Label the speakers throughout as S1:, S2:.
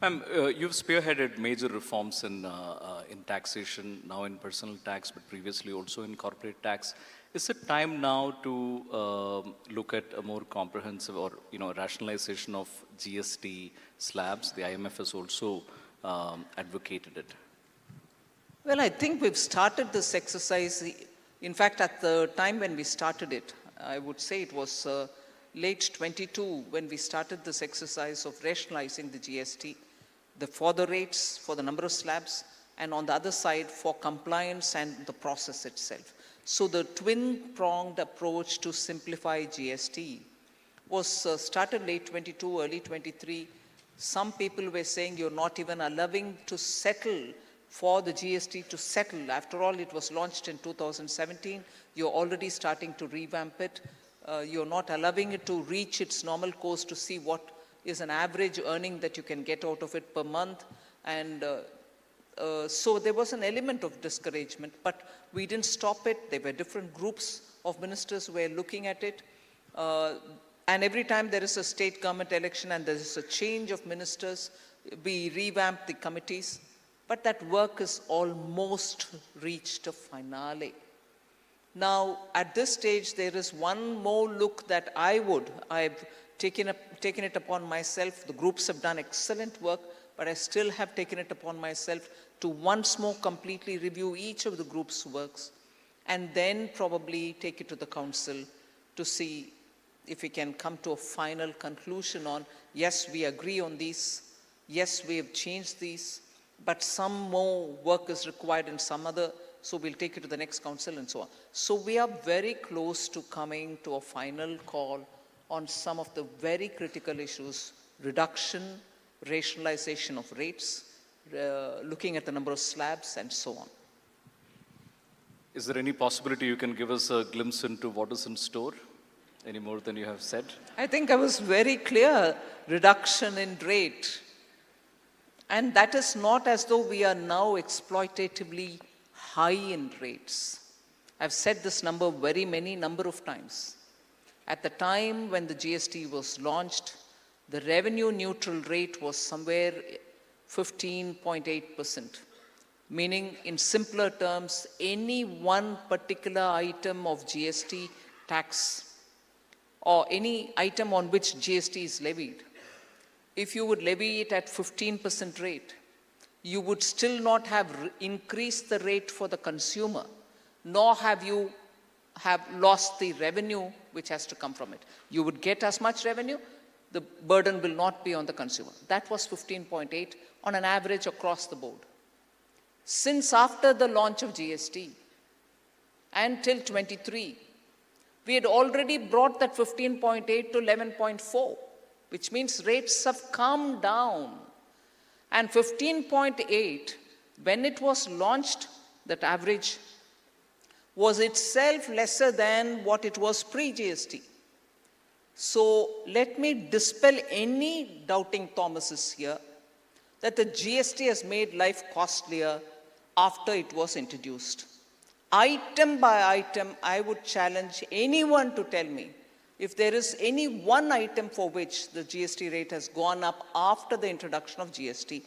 S1: Ma'am, you've spearheaded major reforms in taxation, now in personal tax, but previously also in corporate tax. Is it time now to look at a more comprehensive or rationalization of GST slabs? The IMF has also advocated it.
S2: Well, I think we've started this exercise. In fact, at the time when we started it, I would say it was late 22 when we started this exercise of rationalizing the GST, for the rates, for the number of slabs, and on the other side for compliance and the process itself. So the twin-pronged approach to simplify GST was started late 22, early 23. Some people were saying you're not even allowing to settle for the GST to settle. After all, it was launched in 2017. You're already starting to revamp it. You're not allowing it to reach its normal course to see what is an average earning that you can get out of it per month. And so there was an element of discouragement, but we didn't stop it. There were different groups of ministers who were looking at it. And every time there is a state government election and there is a change of ministers, we revamp the committees. But that work has almost reached a finale. Now, at this stage, there is one more look that I've taken it upon myself. The groups have done excellent work, but I still have taken it upon myself to once more completely review each of the group's works and then probably take it to the council to see if we can come to a final conclusion on, yes, we agree on these, yes, we have changed these, but some more work is required in some other, so we'll take it to the next council and so on. So we are very close to coming to a final call on some of the very critical issues: reduction, rationalization of rates, looking at the number of slabs, and so on.
S1: Is there any possibility you can give us a glimpse into what is in store? Any more than you have said?
S2: I think I was very clear. Reduction in rate. And that is not as though we are now exploitatively high in rates. I've said this number number of times. At the time when the GST was launched, the revenue neutral rate was somewhere 15.8%. Meaning, in simpler terms, any one particular item of GST tax or any item on which GST is levied, if you would levy it at 15% rate, you would still not have increased the rate for the consumer, nor have you lost the revenue which has to come from it. You would get as much revenue, the burden will not be on the consumer. That was 15.8 on an average across the board. Since after the launch of GST until 23, we had already brought that 15.8 to 11.4, which means rates have come down. And 15.8, when it was launched, that average was itself lesser than what it was pre-GST. So let me dispel any doubting Thomases here that the GST has made life costlier after it was introduced. Item by item, I would challenge anyone to tell me if there is any one item for which the GST rate has gone up after the introduction of GST,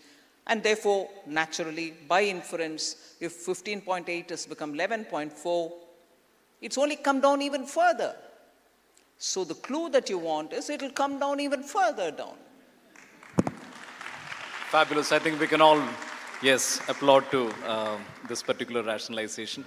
S2: and therefore, naturally, by inference, if 15.8 has become 11.4, it's only come down even further. So the clue that you want is it will come down even further down.
S1: Fabulous. I think we can all, yes, applaud to this particular rationalization.